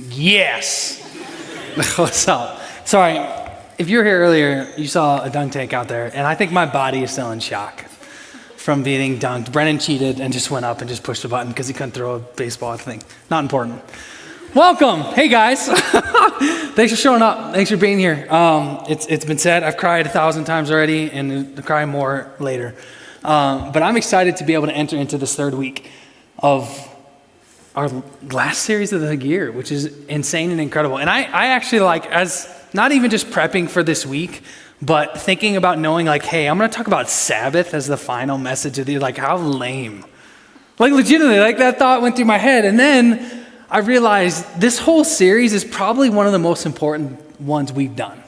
Yes. What's up? Sorry, if you were here earlier, you saw a dunk tank out there, and I think my body is still in shock from being dunked. Brennan cheated and just went up and just pushed a button because he couldn't throw a baseball thing. Not important. Welcome. Hey, guys. Thanks for showing up. Thanks for being here. It's been said, I've cried 1,000 times already, and I'll cry more later. But I'm excited to be able to enter into this third week of our last series of the year, which is insane and incredible. And I actually as not even just prepping for this week, but thinking about knowing hey, I'm going to talk about Sabbath as the final message of the year. How lame. Legitimately, that thought went through my head. And then I realized this whole series is probably one of the most important ones we've done.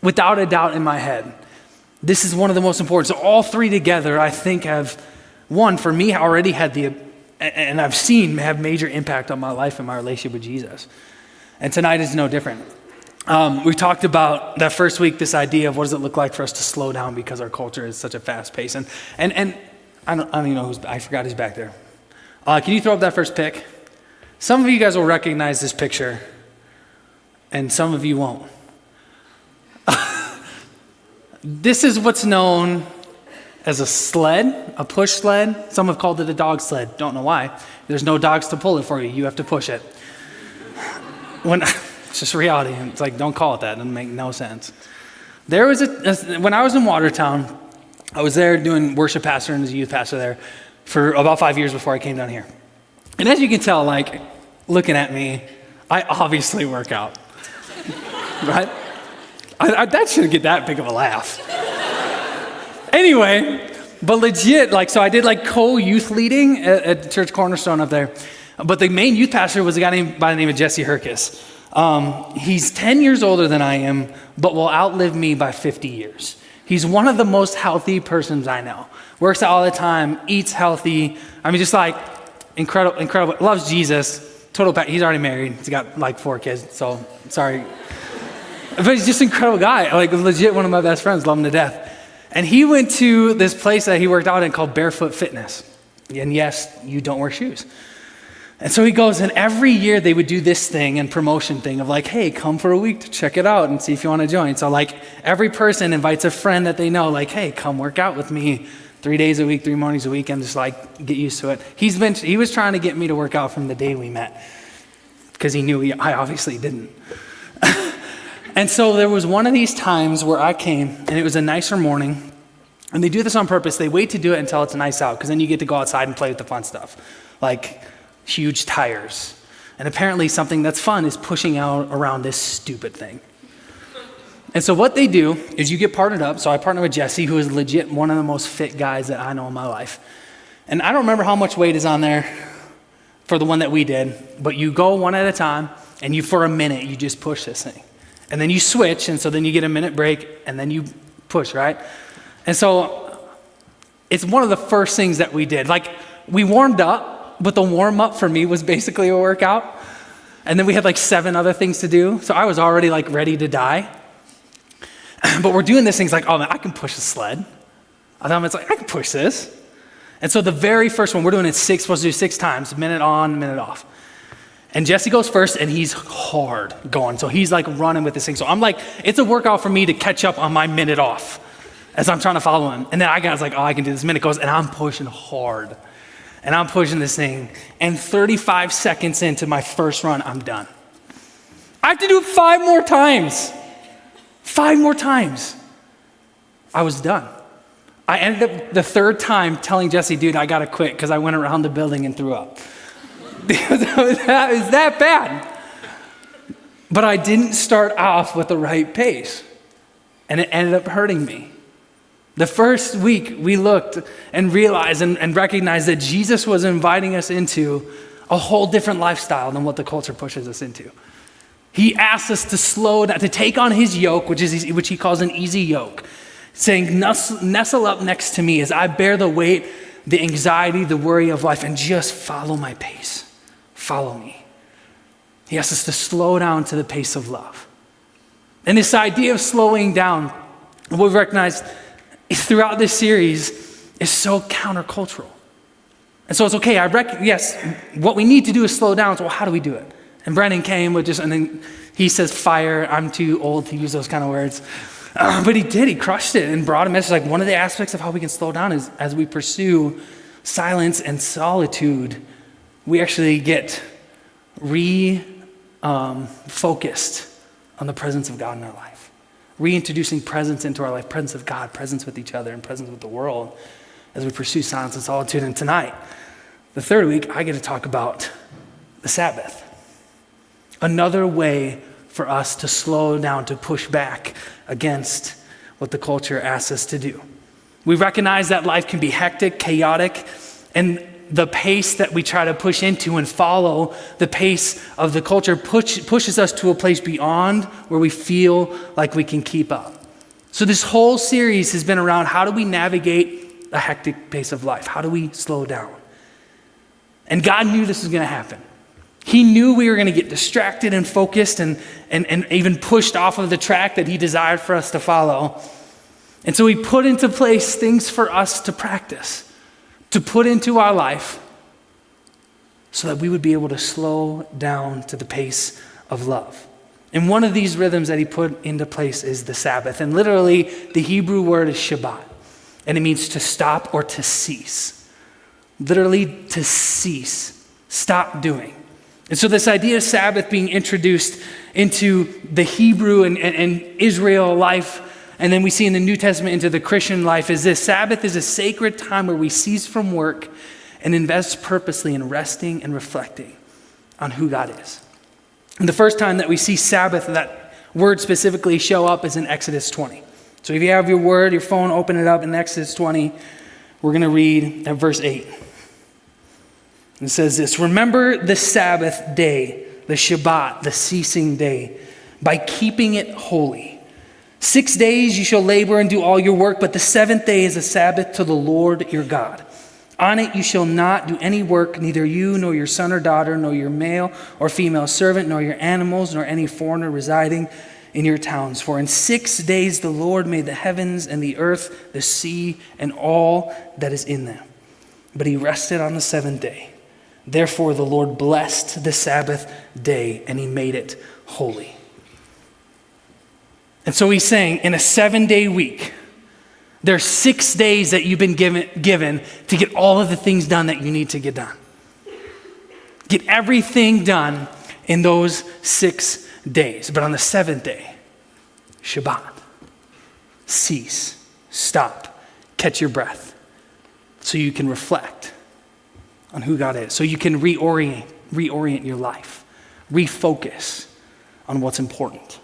Without a doubt in my head. This is one of the most important. So all three together, I think have, one, for me, already had and I've seen have major impact on my life and my relationship with Jesus. And tonight is no different. We talked about that first week, this idea of what does it look like for us to slow down because our culture is such a fast pace. And I don't even know I forgot who's back there. Can you throw up that first pic? Some of you guys will recognize this picture, and some of you won't. This is what's known as a sled, a push sled. Some have called it a dog sled. Don't know why. There's no dogs to pull it for you. You have to push it. It's just reality. It's don't call it that. It doesn't make no sense. There was when I was in Watertown, I was there doing worship pastor and as a youth pastor there for about 5 years before I came down here. And as you can tell, looking at me, I obviously work out, right? That shouldn't get that big of a laugh. Anyway, but legit, so I did co-youth leading at Church Cornerstone up there. But the main youth pastor was a guy by the name of Jesse Herkis. He's 10 years older than I am, but will outlive me by 50 years. He's one of the most healthy persons I know. Works out all the time, eats healthy. I mean, just incredible. Loves Jesus. He's already married. He's got 4 kids, so sorry. But he's just an incredible guy. Legit one of my best friends, love him to death. And he went to this place that he worked out in called Barefoot Fitness. And yes, you don't wear shoes. And so he goes, and every year they would do this thing and promotion thing of hey, come for a week to check it out and see if you want to join. So every person invites a friend that they know, hey, come work out with me 3 days a week, 3 mornings a week, and just get used to it. He was trying to get me to work out from the day we met because he knew I obviously didn't. And so there was one of these times where I came, and it was a nicer morning, and they do this on purpose. They wait to do it until it's nice out, because then you get to go outside and play with the fun stuff, like huge tires. And apparently something that's fun is pushing out around this stupid thing. And so what they do is you get partnered up. So I partnered with Jesse, who is legit one of the most fit guys that I know in my life. And I don't remember how much weight is on there for the one that we did, but you go one at a time, and for a minute, you just push this thing. And then you switch, and so then you get a minute break, and then you push, right? And so it's one of the first things that we did. We warmed up, but the warm-up for me was basically a workout. And then we had 7 other things to do. So I was already ready to die. But we're doing this things oh man, I can push a sled. I can push this. And so the very first one, we're doing it supposed to do 6 times, minute on, minute off. And Jesse goes first, and he's hard going. So he's running with this thing. So I'm it's a workout for me to catch up on my minute off as I'm trying to follow him. And then I got I can do this. Minute goes, and I'm pushing hard. And I'm pushing this thing. And 35 seconds into my first run, I'm done. I have to do it 5 more times. 5 more times. I was done. I ended up the 3rd time telling Jesse, dude, I got to quit because I went around the building and threw up. That is that bad. But I didn't start off with the right pace. And it ended up hurting me. The first week we looked and realized and recognized that Jesus was inviting us into a whole different lifestyle than what the culture pushes us into. He asks us to slow down, to take on his yoke, which he calls an easy yoke, saying, nestle up next to me as I bear the weight, the anxiety, the worry of life, and just follow my pace. Follow me. He asks us to slow down to the pace of love. And this idea of slowing down, what we've recognized throughout this series, is so countercultural. And so it's okay, yes, what we need to do is slow down. So how do we do it? And Brennan came with and then he says fire. I'm too old to use those kind of words. But he did, he crushed it and brought a message. Like one of the aspects of how we can slow down is as we pursue silence and solitude, we actually get focused on the presence of God in our life. Reintroducing presence into our life, presence of God, presence with each other, and presence with the world as we pursue silence and solitude. And tonight, the third week, I get to talk about the Sabbath. Another way for us to slow down, to push back against what the culture asks us to do. We recognize that life can be hectic, chaotic, and the pace that we try to push into and follow the pace of the culture pushes us to a place beyond where we feel like we can keep up. So this whole series has been around how do we navigate a hectic pace of life? How do we slow down? And God knew this was going to happen. He knew we were going to get distracted and focused and even pushed off of the track that he desired for us to follow. And so he put into place things for us to practice, to put into our life so that we would be able to slow down to the pace of love. And one of these rhythms that he put into place is the Sabbath. And literally, the Hebrew word is Shabbat. And it means to stop or to cease. Literally, to cease. Stop doing. And so this idea of Sabbath being introduced into the Hebrew and Israel life, and then we see in the New Testament into the Christian life, is this: Sabbath is a sacred time where we cease from work and invest purposely in resting and reflecting on who God is. And the first time that we see Sabbath, that word specifically show up, is in Exodus 20. So if you have your phone, open it up in Exodus 20. We're going to read at verse 8. It says this: remember the Sabbath day, the Shabbat, the ceasing day, by keeping it holy. 6 days you shall labor and do all your work, but the seventh day is a Sabbath to the Lord your God. On it you shall not do any work, neither you nor your son or daughter, nor your male or female servant, nor your animals, nor any foreigner residing in your towns. For in 6 days the Lord made the heavens and the earth, the sea, and all that is in them. But he rested on the seventh day. Therefore the Lord blessed the Sabbath day, and he made it holy. And so he's saying, in a 7-day week, there's 6 days that you've been given to get all of the things done that you need to get done. Get everything done in those 6 days. But on the seventh day, Shabbat, cease, stop, catch your breath, so you can reflect on who God is, so you can reorient your life, refocus on what's important.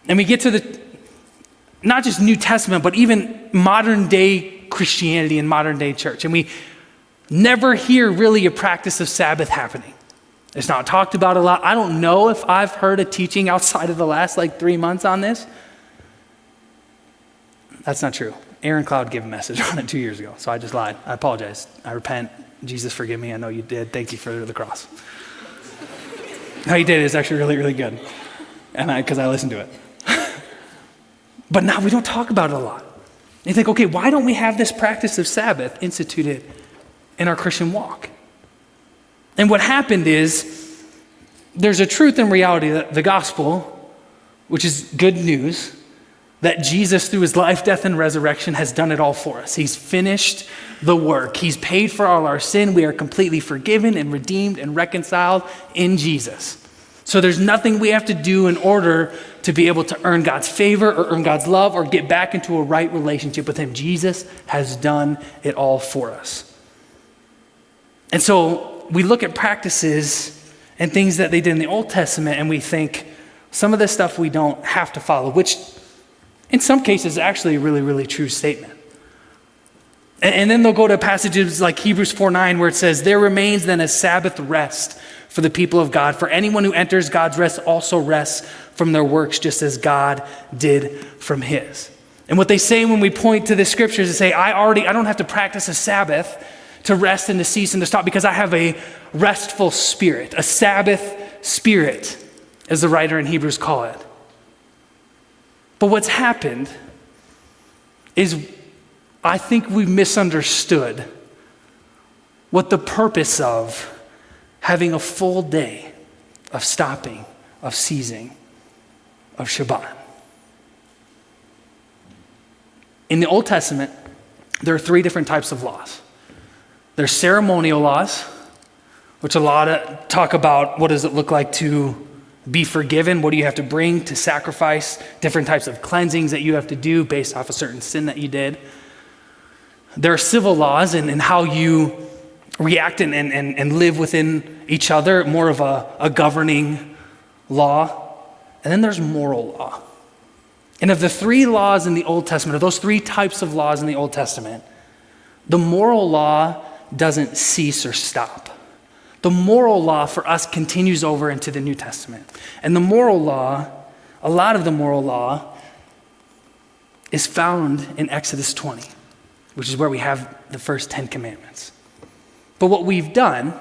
And we get to the, not just New Testament, but even modern day Christianity and modern day church. And we never hear really a practice of Sabbath happening. It's not talked about a lot. I don't know if I've heard a teaching outside of the last 3 months on this. That's not true. Aaron Cloud gave a message on it 2 years ago, so I just lied. I apologize. I repent. Jesus, forgive me. I know you did. Thank you for the cross. How you did it is actually really, really good. And because I listened to it. But now we don't talk about it a lot. And you think, okay, why don't we have this practice of Sabbath instituted in our Christian walk? And what happened is, there's a truth and reality that the gospel, which is good news, that Jesus through his life, death, and resurrection has done it all for us. He's finished the work. He's paid for all our sin. We are completely forgiven and redeemed and reconciled in Jesus. So there's nothing we have to do in order to be able to earn God's favor or earn God's love or get back into a right relationship with him. Jesus has done it all for us. And so we look at practices and things that they did in the Old Testament, and we think some of this stuff we don't have to follow, which in some cases is actually a really, really true statement. And then they'll go to passages like Hebrews 4:9 where it says, there remains then a Sabbath rest for the people of God. For anyone who enters God's rest also rests from their works, just as God did from his. And what they say when we point to the scriptures is say, I don't have to practice a Sabbath to rest and to cease and to stop because I have a restful spirit, a Sabbath spirit, as the writer in Hebrews call it. But what's happened is I think we've misunderstood what the purpose of having a full day of stopping, of ceasing, of Shabbat. In the Old Testament, there are 3 different types of laws. There's ceremonial laws, which a lot of talk about what does it look like to be forgiven, what do you have to bring to sacrifice, different types of cleansings that you have to do based off a certain sin that you did. There are civil laws and how you react and live within each other, more of a governing law. And then there's moral law. And of the 3 laws in the Old Testament, of those 3 types of laws in the Old Testament, the moral law doesn't cease or stop. The moral law for us continues over into the New Testament. And the moral law, a lot of the moral law, is found in Exodus 20, which is where we have the first 10 commandments. But what we've done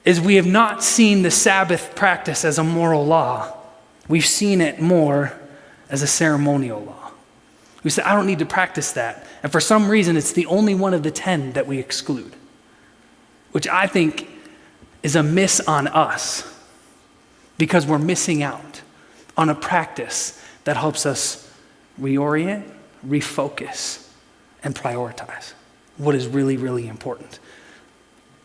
is we have not seen the Sabbath practice as a moral law. We've seen it more as a ceremonial law. We said, I don't need to practice that. And for some reason, it's the only one of the 10 that we exclude, which I think is a miss on us because we're missing out on a practice that helps us reorient, refocus, and prioritize what is really, really important.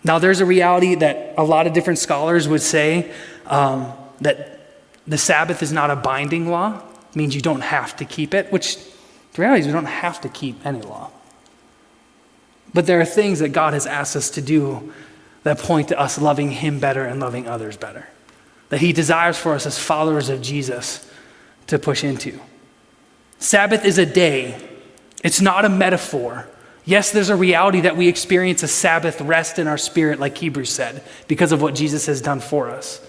Now, there's a reality that a lot of different scholars would say that the Sabbath is not a binding law, means you don't have to keep it, which the reality is we don't have to keep any law. But there are things that God has asked us to do that point to us loving him better and loving others better, that he desires for us as followers of Jesus to push into. Sabbath is a day. It's not a metaphor. Yes, there's a reality that we experience a Sabbath rest in our spirit, like Hebrews said, because of what Jesus has done for us.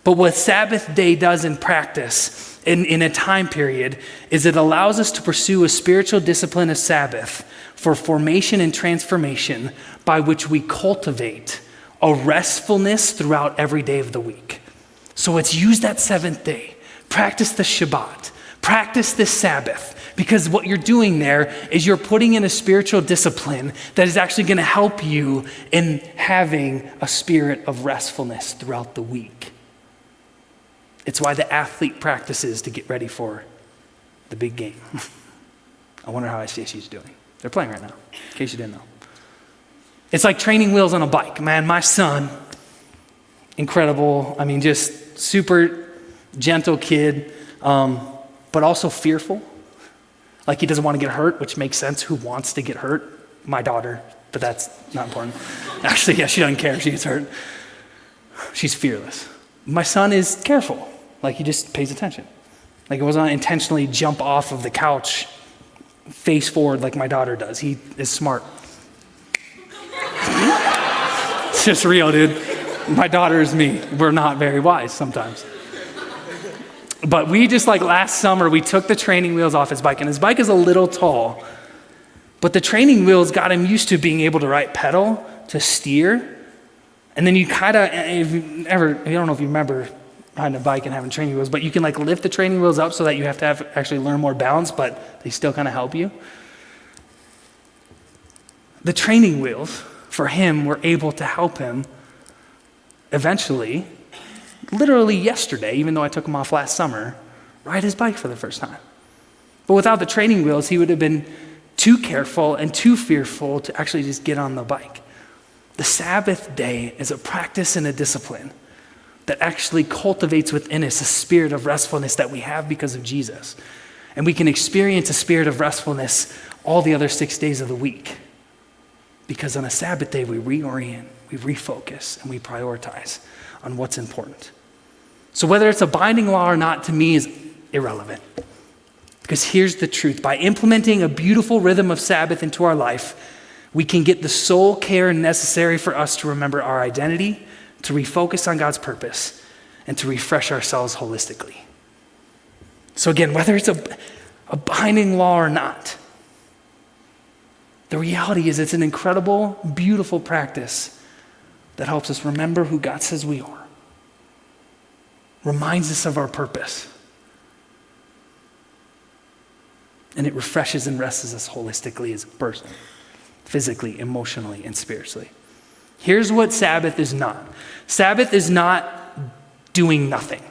But what Sabbath day does in practice, in a time period, is it allows us to pursue a spiritual discipline of Sabbath for formation and transformation by which we cultivate a restfulness throughout every day of the week. So it's use that 7th day, practice the Shabbat, practice the Sabbath, because what you're doing there is you're putting in a spiritual discipline that is actually going to help you in having a spirit of restfulness throughout the week. It's why the athlete practices to get ready for the big game. I wonder how ICSU's doing. They're playing right now, in case you didn't know. It's like training wheels on a bike. Man, my son, incredible. I mean, just super gentle kid, but also fearful. Like he doesn't want to get hurt, which makes sense. Who wants to get hurt? My daughter, but that's not important. Actually, yeah, she doesn't care if she gets hurt. She's fearless. My son is careful. Like he just pays attention. Like it wasn't intentionally jump off of the couch face forward like my daughter does. He is smart. It's just real, dude. My daughter is me. We're not very wise sometimes. But we just like last summer, we took the training wheels off his bike, and his bike is a little tall, but the training wheels got him used to being able to right pedal, to steer. And then you kind of, I don't know if you remember riding a bike and having training wheels, but you can like lift the training wheels up so that you have to actually learn more balance, but they still kind of help you. The training wheels for him were able to help him eventually, literally yesterday, even though I took him off last summer, ride his bike for the first time. But without the training wheels, he would have been too careful and too fearful to actually just get on the bike. The Sabbath day is a practice and a discipline that actually cultivates within us a spirit of restfulness that we have because of Jesus. And we can experience a spirit of restfulness all the other 6 days of the week. Because on a Sabbath day, we reorient, we refocus, and we prioritize on what's important. So whether it's a binding law or not, to me, is irrelevant. Because here's the truth. By implementing a beautiful rhythm of Sabbath into our life, we can get the soul care necessary for us to remember our identity, to refocus on God's purpose, and to refresh ourselves holistically. So again, whether it's a binding law or not, the reality is it's an incredible, beautiful practice that helps us remember who God says we are, reminds us of our purpose, and it refreshes and rests us holistically as a person, physically, emotionally, and spiritually. Here's what Sabbath is not. Sabbath is not doing nothing.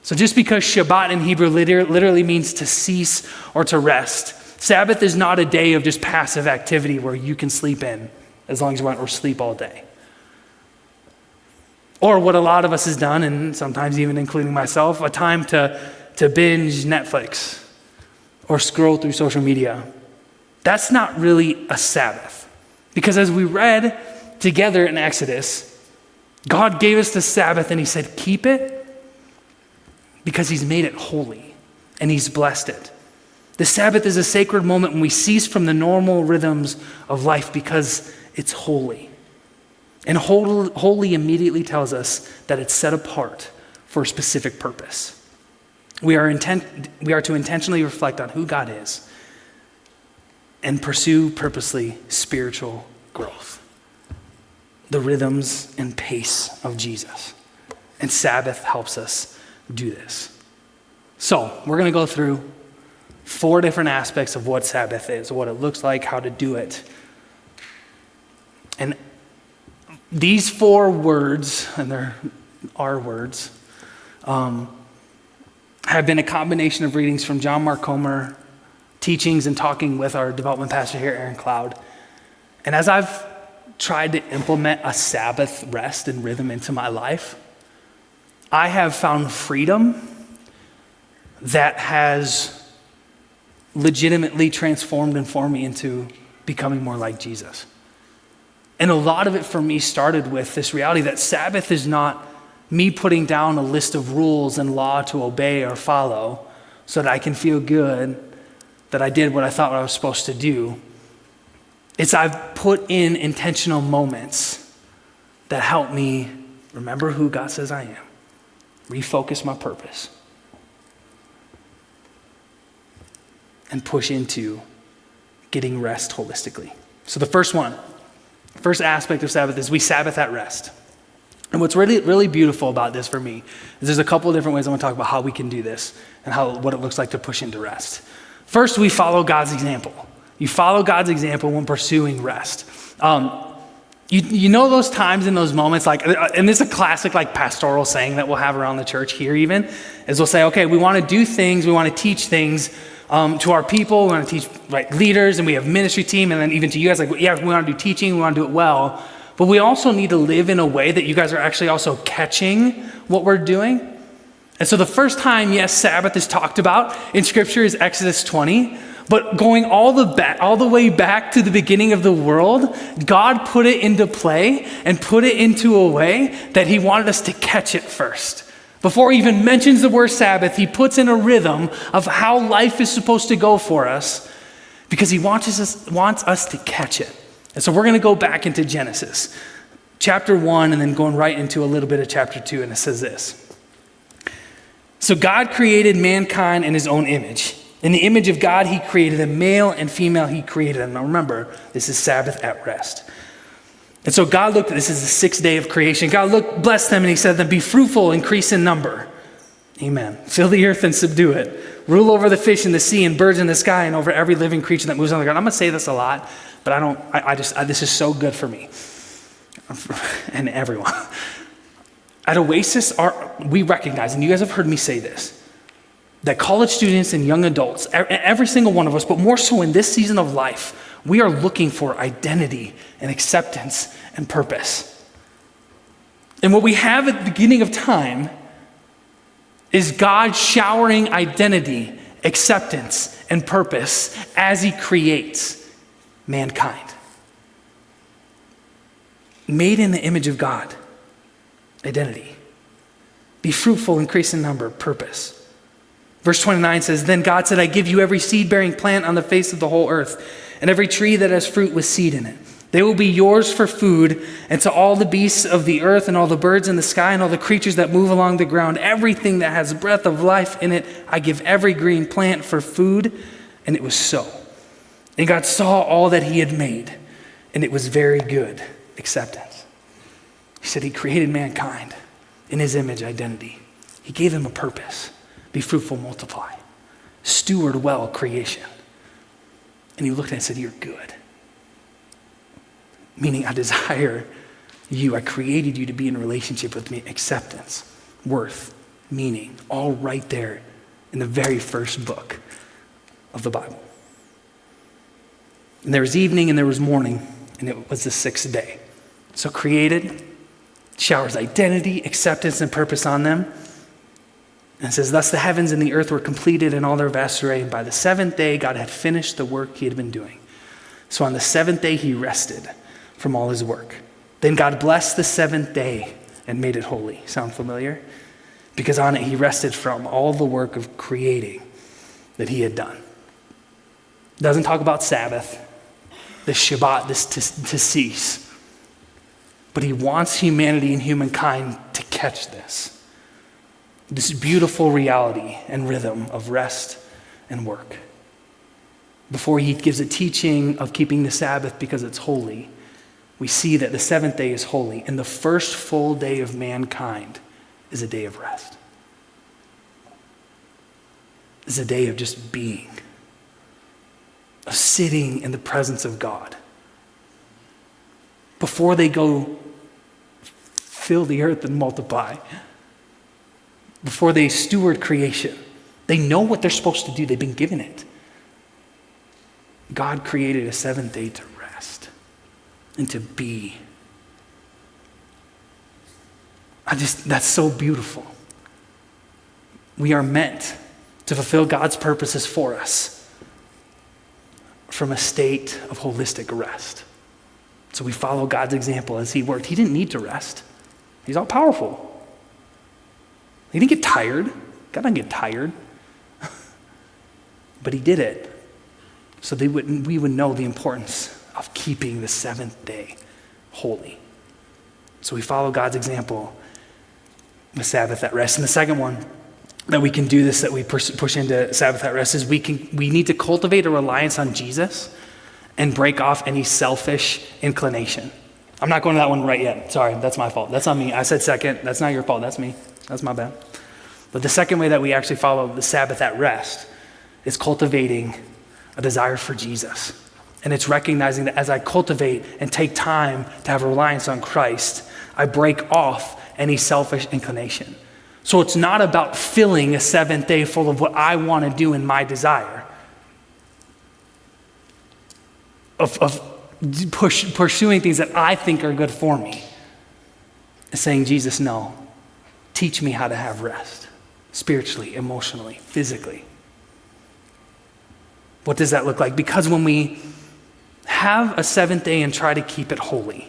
So just because Shabbat in Hebrew literally means to cease or to rest, Sabbath is not a day of just passive activity where you can sleep in as long as you want, or sleep all day. Or what a lot of us has done, and sometimes even including myself, a time to binge Netflix or scroll through social media. That's not really a Sabbath. Because as we read together in Exodus, God gave us the Sabbath and he said, keep it because he's made it holy and he's blessed it. The Sabbath is a sacred moment when we cease from the normal rhythms of life because it's holy. And holy immediately tells us that it's set apart for a specific purpose. We are to intentionally reflect on who God is and pursue purposely spiritual growth. The rhythms and pace of Jesus. And Sabbath helps us do this. So we're going to go through 4 different aspects of what Sabbath is, what it looks like, how to do it. And these 4 words, and they're our words, have been a combination of readings from John Mark Comer, teachings and talking with our development pastor here, Aaron Cloud. And as I've tried to implement a Sabbath rest and rhythm into my life, I have found freedom that has legitimately transformed and formed me into becoming more like Jesus. And a lot of it for me started with this reality that Sabbath is not me putting down a list of rules and law to obey or follow so that I can feel good that I did what I thought I was supposed to do. It's I've put in intentional moments that help me remember who God says I am, refocus my purpose, and push into getting rest holistically. So the first aspect of Sabbath is we Sabbath at rest. And what's really, really beautiful about this for me is there's a couple of different ways I want to talk about how we can do this and what it looks like to push into rest. First, we follow God's example. You follow God's example when pursuing rest. You know those times in those moments, like, and this is a classic like pastoral saying that we'll have around the church here even, is we'll say, okay, we want to do things, we want to teach things to our people, we want to teach leaders, and we have ministry team, and then even to you guys, we want to do teaching, we want to do it well, but we also need to live in a way that you guys are actually also catching what we're doing. And so the first time, yes, Sabbath is talked about in Scripture is Exodus 20, but going all the way back to the beginning of the world, God put it into play and put it into a way that he wanted us to catch it first. Before he even mentions the word Sabbath, he puts in a rhythm of how life is supposed to go for us because he wants us to catch it. And so we're going to go back into Genesis, chapter 1, and then going right into a little bit of chapter 2, and it says this. So God created mankind in his own image. In the image of God, he created them, male and female, he created them. Now remember, this is Sabbath at rest. And so God looked, this is the 6th day of creation. God blessed them, and he said to them, be fruitful, increase in number. Amen. Fill the earth and subdue it. Rule over the fish in the sea and birds in the sky and over every living creature that moves on the ground. I'm going to say this a lot, but this is so good for me and everyone. At Oasis, we recognize, and you guys have heard me say this, that college students and young adults, every single one of us, but more so in this season of life, we are looking for identity and acceptance and purpose. And what we have at the beginning of time is God showering identity, acceptance, and purpose as he creates mankind. Made in the image of God, identity. Be fruitful, increase in number, purpose. Verse 29 says, then God said, I give you every seed-bearing plant on the face of the whole earth, and every tree that has fruit with seed in it. They will be yours for food, and to all the beasts of the earth and all the birds in the sky and all the creatures that move along the ground, everything that has breath of life in it, I give every green plant for food. And it was so. And God saw all that he had made, and it was very good. Acceptance. He said he created mankind in his image, identity. He gave them a purpose. Be fruitful, multiply. Steward well creation. And he looked at it and said, you're good. Meaning I desire you. I created you to be in a relationship with me. Acceptance. worth, meaning, all right there in the very first book of the Bible. And there was evening and there was morning, and it was the sixth day. So created, showers identity, acceptance, and purpose on them. And it says, thus the heavens and the earth were completed in all their vast array. And by the seventh day, God had finished the work he had been doing. So on the seventh day, he rested from all his work. Then God blessed the seventh day and made it holy. Sound familiar? Because on it, he rested from all the work of creating that he had done. Doesn't talk about Sabbath, this Shabbat, this to cease. But he wants humanity and humankind to catch this beautiful reality and rhythm of rest and work. Before he gives a teaching of keeping the Sabbath because it's holy, we see that the seventh day is holy, and the first full day of mankind is a day of rest. It's a day of just being, of sitting in the presence of God. Before they go fill the earth and multiply, before they steward creation, they know what they're supposed to do. They've been given it. God created a seventh day to rest and to be. That's so beautiful. We are meant to fulfill God's purposes for us from a state of holistic rest. So we follow God's example as he worked. He didn't need to rest. He's all powerful. He didn't get tired. God didn't get tired. But he did it so we would know the importance of keeping the seventh day holy. So we follow God's example with Sabbath at rest. And the second one that we can do this, that we push into Sabbath at rest, is we need to cultivate a reliance on Jesus and break off any selfish inclination. I'm not going to that one right yet. Sorry, that's my fault. That's on me. I said second. That's not your fault. That's me. That's my bad. But the second way that we actually follow the Sabbath at rest is cultivating a desire for Jesus. And it's recognizing that as I cultivate and take time to have a reliance on Christ, I break off any selfish inclination. So it's not about filling a seventh day full of what I want to do in my desire, of pursuing things that I think are good for me. It's saying, Jesus, no, teach me how to have rest, spiritually, emotionally, physically. What does that look like? Because when we have a seventh day and try to keep it holy,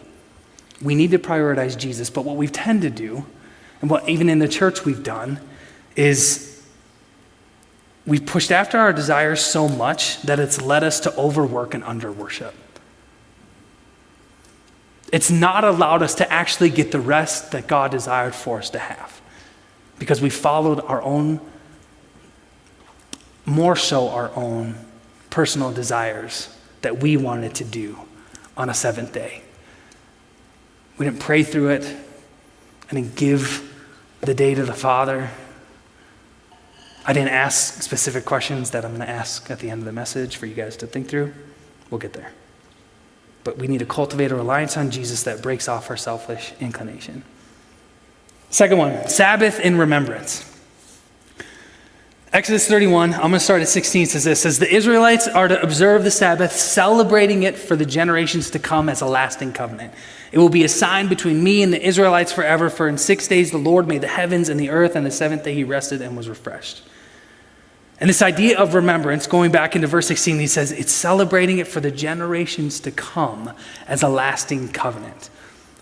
we need to prioritize Jesus. But what we tend to do, and what even in the church we've done, is we've pushed after our desires so much that it's led us to overwork and under-worship. It's not allowed us to actually get the rest that God desired for us to have, because we followed our own, more so our own personal desires that we wanted to do on a seventh day. We didn't pray through it. I didn't give the day to the Father. I didn't ask specific questions that I'm going to ask at the end of the message for you guys to think through. We'll get there. But we need to cultivate a reliance on Jesus that breaks off our selfish inclination. Second one, Sabbath in remembrance. Exodus 31, I'm going to start at 16, says this, says the Israelites are to observe the Sabbath, celebrating it for the generations to come as a lasting covenant. It will be a sign between me and the Israelites forever, for in 6 days the Lord made the heavens and the earth, and the seventh day he rested and was refreshed. And this idea of remembrance, going back into verse 16, he says it's celebrating it for the generations to come as a lasting covenant.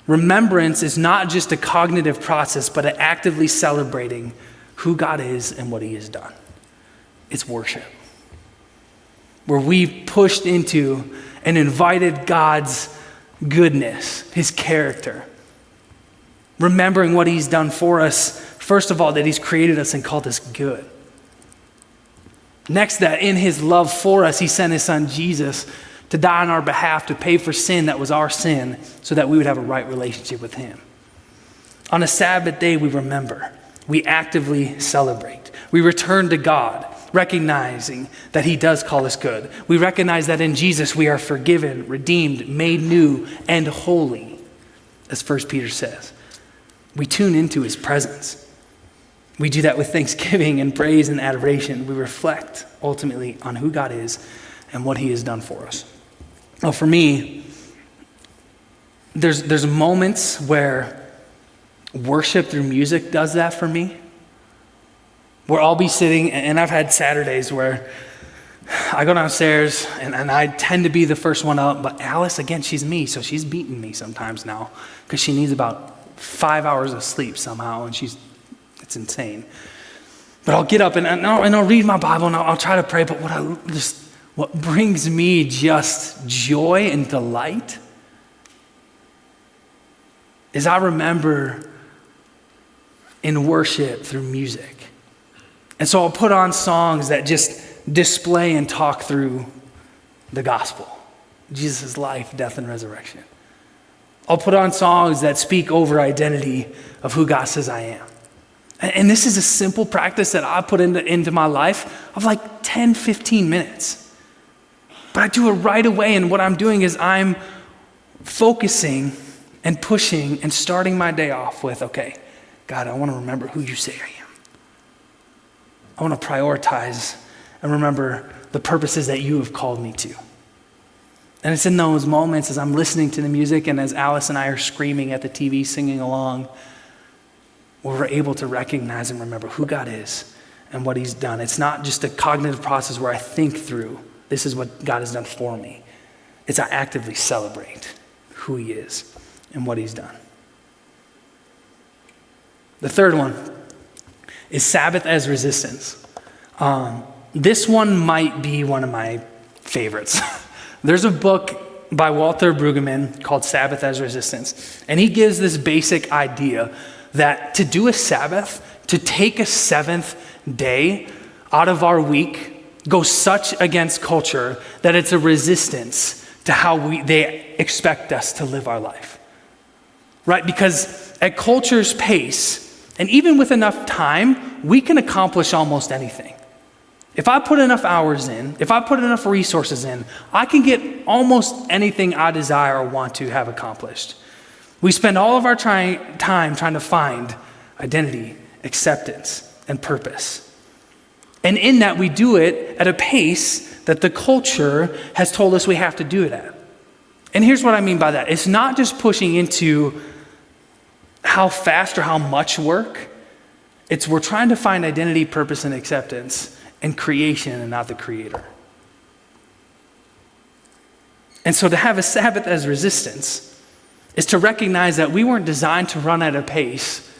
Remembrance is not just a cognitive process, but an actively celebrating who God is and what he has done. It's worship, where we've pushed into and invited God's goodness, his character, remembering what he's done for us. First of all, that he's created us and called us good. Next, that in his love for us, he sent his son Jesus to die on our behalf, to pay for sin that was our sin, so that we would have a right relationship with him. On a Sabbath day, we remember. We actively celebrate. We return to God, recognizing that he does call us good. We recognize that in Jesus we are forgiven, redeemed, made new, and holy, as 1 Peter says. We tune into his presence. We do that with thanksgiving and praise and adoration. We reflect ultimately on who God is and what he has done for us. Well, for me, there's moments where worship through music does that for me. Where I'll be sitting, and I've had Saturdays where I go downstairs and I tend to be the first one up, but Alice, again, she's me, so she's beating me sometimes now because she needs about 5 hours of sleep somehow, and it's insane. But I'll get up and I'll read my Bible and I'll try to pray, but what brings me just joy and delight is I remember in worship through music. And so I'll put on songs that just display and talk through the gospel, Jesus' life, death, and resurrection. I'll put on songs that speak over identity of who God says I am. And this is a simple practice that I put into my life of like 10, 15 minutes. But I do it right away, and what I'm doing is I'm focusing and pushing and starting my day off with, okay, God, I want to remember who you say I am. I want to prioritize and remember the purposes that you have called me to. And it's in those moments as I'm listening to the music and as Alice and I are screaming at the TV, singing along, where we're able to recognize and remember who God is and what he's done. It's not just a cognitive process where I think through, this is what God has done for me. It's I actively celebrate who he is and what he's done. The third one is Sabbath as resistance. This one might be one of my favorites. There's a book by Walter Brueggemann called Sabbath as Resistance. And he gives this basic idea that to do a Sabbath, to take a seventh day out of our week, goes such against culture that it's a resistance to how they expect us to live our life. Right? Because at culture's pace, and even with enough time, we can accomplish almost anything. If I put enough hours in, if I put enough resources in, I can get almost anything I desire or want to have accomplished. We spend all of our time trying to find identity, acceptance, and purpose. And in that, we do it at a pace that the culture has told us we have to do it at. And here's what I mean by that. It's not just pushing into how fast or how much work. We're trying to find identity, purpose, and acceptance in creation and not the creator. And so to have a Sabbath as resistance is to recognize that we weren't designed to run at a pace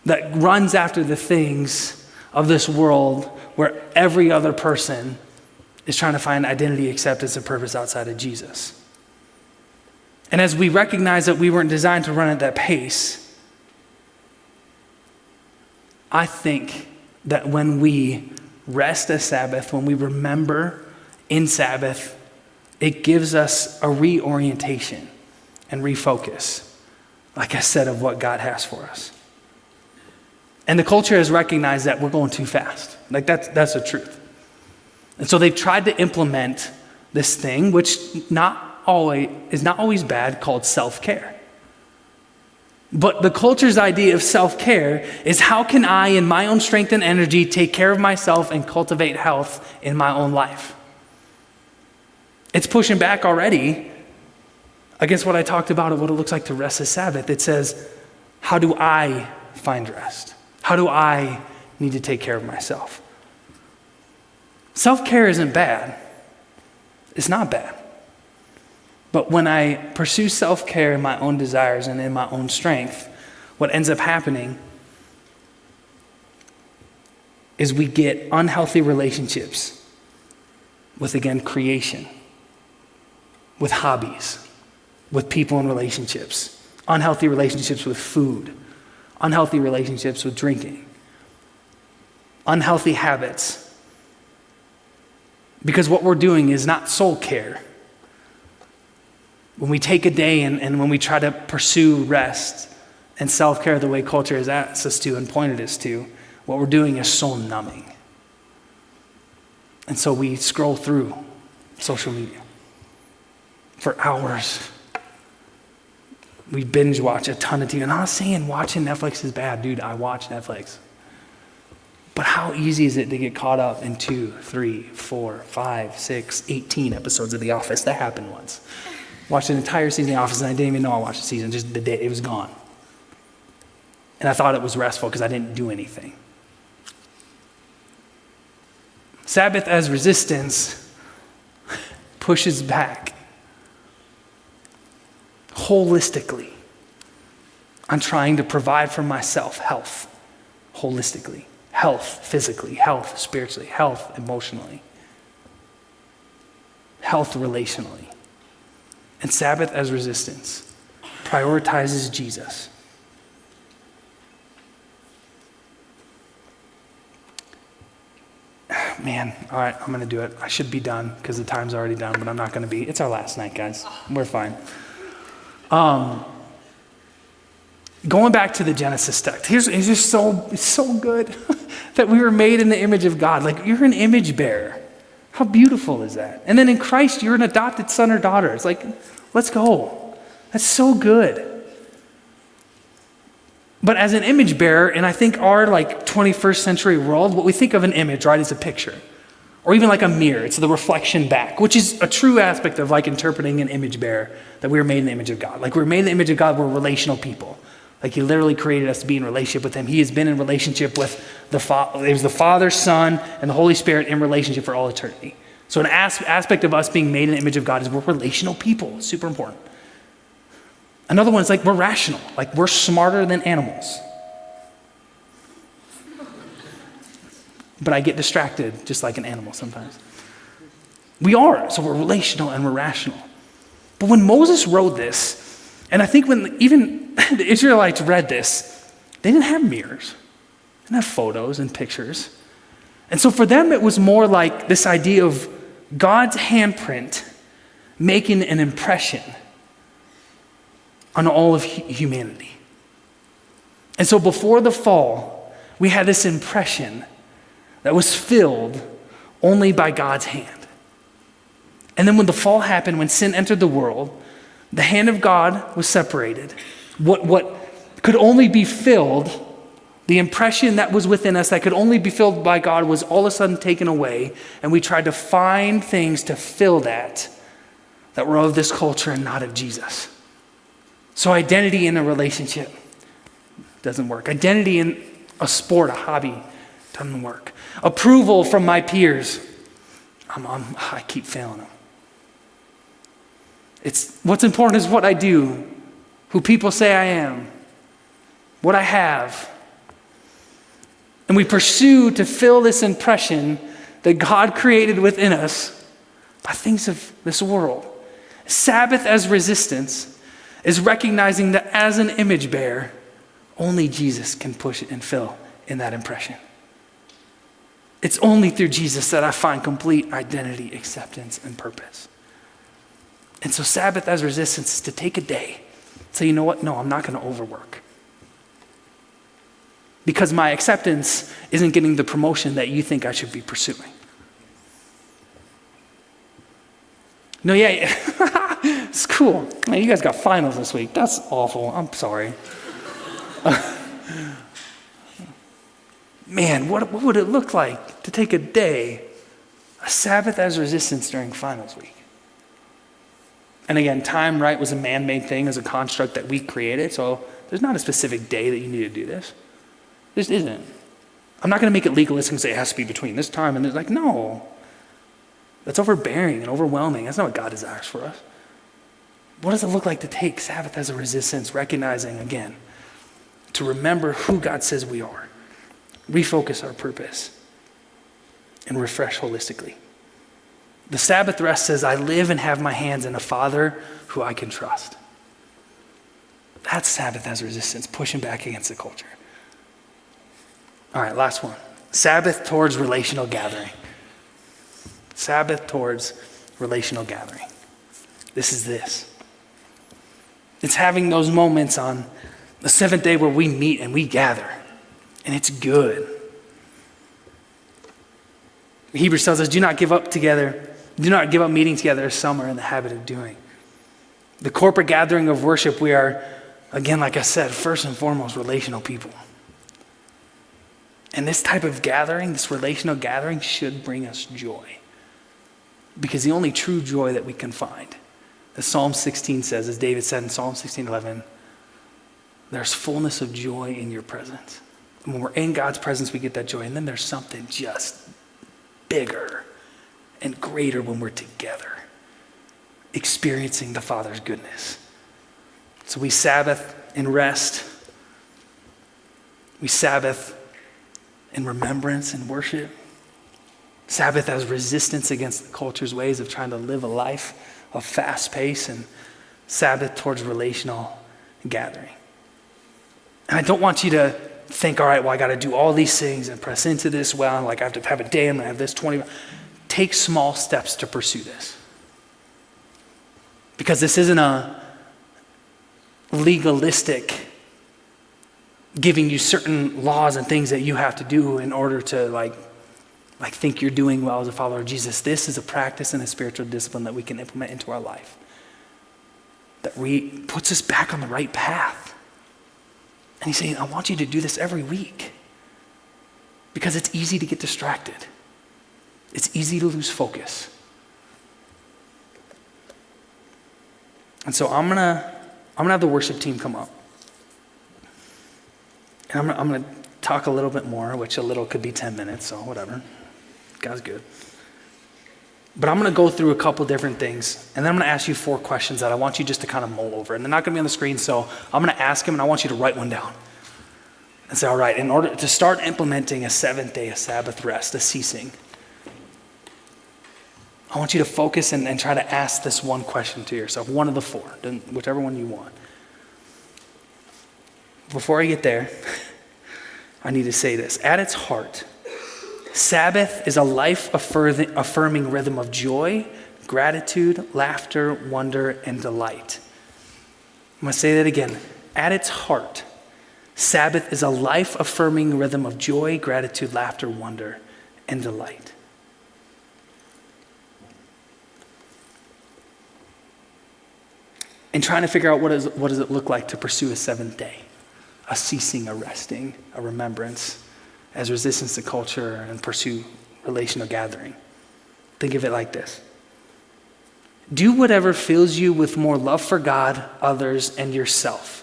that runs after the things of this world where every other person is trying to find identity, acceptance, and purpose outside of Jesus. And as we recognize that we weren't designed to run at that pace, I think that when we rest as Sabbath, when we remember in Sabbath, it gives us a reorientation and refocus, like I said, of what God has for us. And the culture has recognized that we're going too fast. Like that's the truth. And so they've tried to implement this thing, which is not always bad, called self-care. But the culture's idea of self-care is how can I, in my own strength and energy, take care of myself and cultivate health in my own life? It's pushing back already against what I talked about of what it looks like to rest as Sabbath. It says, how do I find rest? How do I need to take care of myself? Self-care isn't bad. It's not bad. But when I pursue self-care in my own desires and in my own strength, what ends up happening is we get unhealthy relationships with, again, creation, with hobbies, with people in relationships, unhealthy relationships with food, unhealthy relationships with drinking, unhealthy habits. Because what we're doing is not soul care. When we take a day and when we try to pursue rest and self-care the way culture has asked us to and pointed us to, what we're doing is soul numbing. And so we scroll through social media for hours. We binge watch a ton of TV. And I'm not saying watching Netflix is bad. Dude, I watch Netflix. But how easy is it to get caught up in 2, 3, 4, 5, 6, 18 episodes of The Office? That happened once. Watched an entire season of The Office and I didn't even know I watched the season, just the day it was gone. And I thought it was restful because I didn't do anything. Sabbath as resistance pushes back holistically on trying to provide for myself health holistically. Health physically, health spiritually, health emotionally, health relationally. And Sabbath as resistance prioritizes Jesus. Man, all right, I'm going to do it. I should be done because the time's already done, but I'm not going to be. It's our last night, guys. We're fine. Going back to the Genesis text, it's just so good that we were made in the image of God. Like, you're an image bearer. How beautiful is that? And then in Christ, you're an adopted son or daughter. It's like, let's go. That's so good. But as an image bearer, and I think our 21st century world, what we think of an image, right, is a picture. Or even like a mirror, it's the reflection back, which is a true aspect of interpreting an image bearer, that we were made in the image of God. Like, we're made in the image of God, we're relational people. Like, he literally created us to be in relationship with him. He has been in relationship with the Father. It was the Father, Son, and the Holy Spirit in relationship for all eternity. So an aspect of us being made in the image of God is we're relational people. It's super important. Another one is we're rational. We're smarter than animals. But I get distracted just like an animal sometimes. We are. So we're relational and we're rational. But when Moses wrote this, and I think when even the Israelites read this, they didn't have mirrors. They didn't have photos and pictures. And so for them, it was more like this idea of God's handprint making an impression on all of humanity. And so before the fall, we had this impression that was filled only by God's hand. And then when the fall happened, when sin entered the world, the hand of God was separated. What could only be filled, the impression that was within us that could only be filled by God, was all of a sudden taken away, and we tried to find things to fill that were of this culture and not of Jesus. So identity in a relationship doesn't work. Identity in a sport, a hobby, doesn't work. Approval from my peers, I keep failing them. What's important is what I do, who people say I am, what I have. And we pursue to fill this impression that God created within us by things of this world. Sabbath as resistance is recognizing that as an image bearer, only Jesus can push it and fill in that impression. It's only through Jesus that I find complete identity, acceptance, and purpose. And so Sabbath as resistance is to take a day, say, you know what? No, I'm not going to overwork. Because my acceptance isn't getting the promotion that you think I should be pursuing. No, yeah. It's cool. Man, you guys got finals this week. That's awful. I'm sorry. Man, what would it look like to take a day, a Sabbath as resistance during finals week? And again, time, right, was a man-made thing, as a construct that we created. So there's not a specific day that you need to do this. This isn't. I'm not going to make it legalistic and say it has to be between this time and there's no. That's overbearing and overwhelming. That's not what God desires for us. What does it look like to take Sabbath as a resistance, recognizing, again, to remember who God says we are, refocus our purpose, and refresh holistically? The Sabbath rest says, I live and have my hands in a Father who I can trust. That's Sabbath as resistance, pushing back against the culture. All right, last one. Sabbath towards relational gathering. Sabbath towards relational gathering. This is this. It's having those moments on the seventh day where we meet and we gather, and it's good. Hebrews tells us, do not give up meeting together as some are in the habit of doing. The corporate gathering of worship, we are, again, like I said, first and foremost, relational people. And this type of gathering, this relational gathering, should bring us joy. Because the only true joy that we can find, as Psalm 16 says, as David said in Psalm 16:11, there's fullness of joy in your presence. And when we're in God's presence, we get that joy. And then there's something just bigger and greater when we're together, experiencing the Father's goodness. So we Sabbath in rest. We Sabbath in remembrance and worship. Sabbath as resistance against the culture's ways of trying to live a life of fast pace, and Sabbath towards relational gathering. And I don't want you to think, all right, well, I got to do all these things and press into this. Well, like I have to have a day, I'm going to have this 20. Take small steps to pursue this. Because this isn't a legalistic giving you certain laws and things that you have to do in order to like think you're doing well as a follower of Jesus. This is a practice and a spiritual discipline that we can implement into our life that puts us back on the right path. And he's saying, I want you to do this every week because it's easy to get distracted. It's easy to lose focus. And so I'm gonna have the worship team come up. And I'm gonna talk a little bit more, which a little could be 10 minutes, so whatever. God's good. But I'm gonna go through a couple different things, and then I'm gonna ask you 4 questions that I want you just to kind of mull over. And they're not gonna be on the screen, so I'm gonna ask them, and I want you to write one down. And say, all right, in order to start implementing a 7th day, a Sabbath rest, a ceasing, I want you to focus and try to ask this one question to yourself, one of the 4, whichever one you want. Before I get there, I need to say this. At its heart, Sabbath is a life-affirming rhythm of joy, gratitude, laughter, wonder, and delight. I'm going to say that again. At its heart, Sabbath is a life-affirming rhythm of joy, gratitude, laughter, wonder, and delight. And trying to figure out what does it look like to pursue a 7th day, a ceasing, a resting, a remembrance, as resistance to culture and pursue relational gathering. Think of it like this. Do whatever fills you with more love for God, others, and yourself.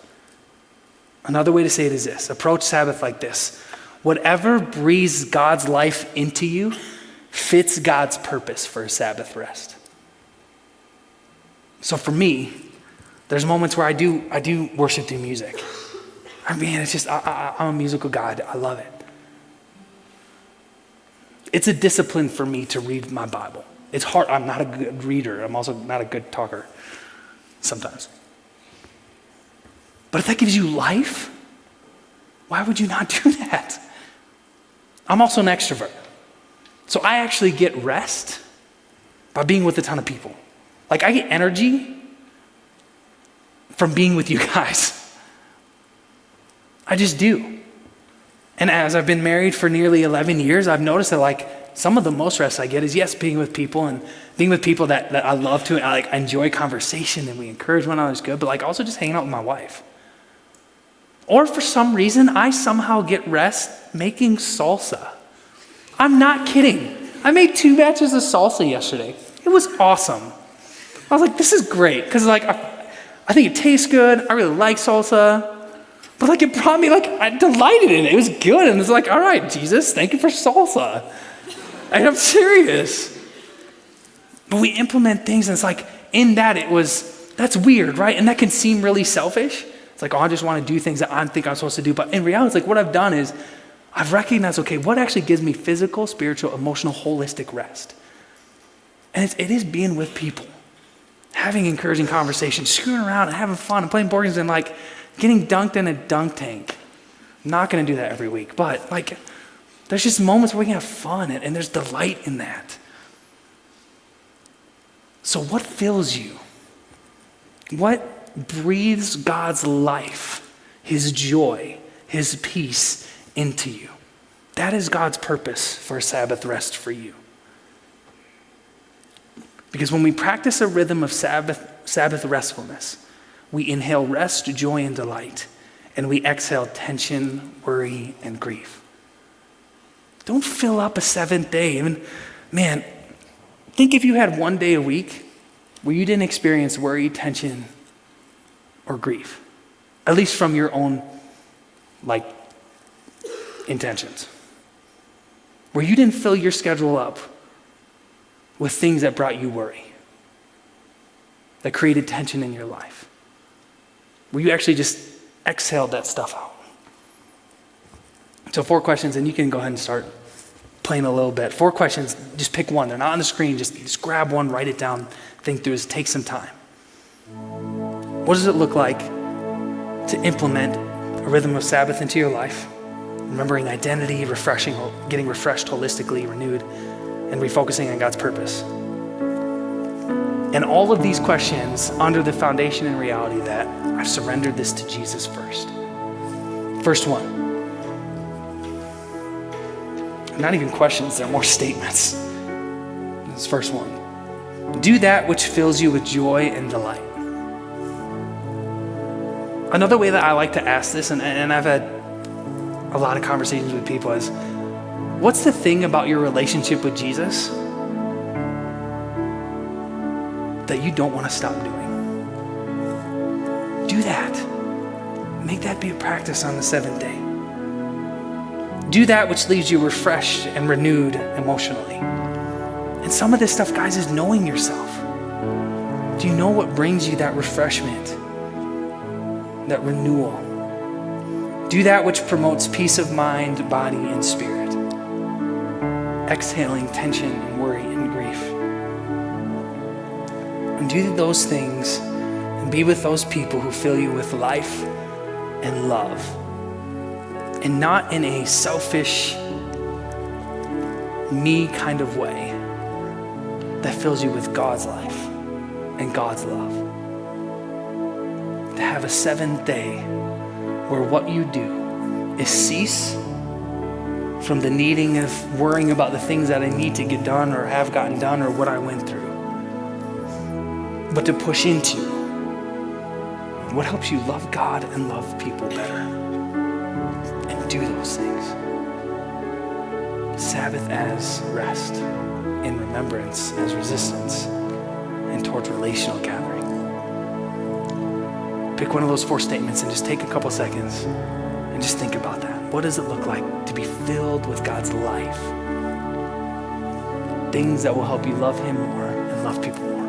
Another way to say it is this. Approach Sabbath like this. Whatever breathes God's life into you fits God's purpose for a Sabbath rest. So for me, there's moments where I do worship through music. I mean, it's just, I'm a musical guy. I love it. It's a discipline for me to read my Bible. It's hard. I'm not a good reader. I'm also not a good talker sometimes. But if that gives you life, why would you not do that? I'm also an extrovert. So I actually get rest by being with a ton of people. Like I get energy from being with you guys. I just do. And as I've been married for nearly 11 years, I've noticed that like some of the most rest I get is yes, being with people and being with people that I love to. I enjoy conversation and we encourage one another is good, but like also just hanging out with my wife. Or for some reason, I somehow get rest making salsa. I'm not kidding. I made 2 batches of salsa yesterday. It was awesome. I was like, this is great. Because like, I think it tastes good. I really like salsa. But like it brought me, like I delighted in it. It was good. And it's like, all right, Jesus, thank you for salsa. And I'm serious. But we implement things and it's like, in that that's weird, right? And that can seem really selfish. It's like, oh, I just want to do things that I think I'm supposed to do. But in reality, it's like what I've done is I've recognized, okay, what actually gives me physical, spiritual, emotional, holistic rest? And it is being with people, having encouraging conversations, screwing around and having fun and playing board games and like getting dunked in a dunk tank. I'm not going to do that every week, but like there's just moments where we can have fun and there's delight in that. So what fills you? What breathes God's life, his joy, his peace into you? That is God's purpose for a Sabbath rest for you. Because when we practice a rhythm of Sabbath restfulness, we inhale rest, joy, and delight, and we exhale tension, worry, and grief. Don't fill up a seventh day. I mean, man, think if you had one day a week where you didn't experience worry, tension, or grief, at least from your own, intentions. Where you didn't fill your schedule up with things that brought you worry, that created tension in your life. Where you actually just exhaled that stuff out. So 4 questions, and you can go ahead and start playing a little bit. 4 questions, just pick one. They're not on the screen. Just grab one, write it down, think through it. Take some time. What does it look like to implement a rhythm of Sabbath into your life? Remembering identity, refreshing, getting refreshed holistically, renewed, and refocusing on God's purpose. And all of these questions under the foundation and reality that I've surrendered this to Jesus first. First one. Not even questions, they're more statements. This first one. Do that which fills you with joy and delight. Another way that I like to ask this, and I've had a lot of conversations with people, is what's the thing about your relationship with Jesus that you don't want to stop doing? Do that. Make that be a practice on the 7th day. Do that which leaves you refreshed and renewed emotionally. And some of this stuff, guys, is knowing yourself. Do you know what brings you that refreshment, that renewal? Do that which promotes peace of mind, body, and spirit. Exhaling tension and worry and grief. And do those things and be with those people who fill you with life and love. And not in a selfish, me kind of way that fills you with God's life and God's love. To have a 7th day where what you do is cease from the needing of worrying about the things that I need to get done or have gotten done or what I went through, but to push into what helps you love God and love people better. Do those things. Sabbath as rest, in remembrance as resistance, and towards relational gathering. Pick one of those 4 statements and just take a couple seconds and just think about that. What does it look like to be filled with God's life? Things that will help you love Him more and love people more.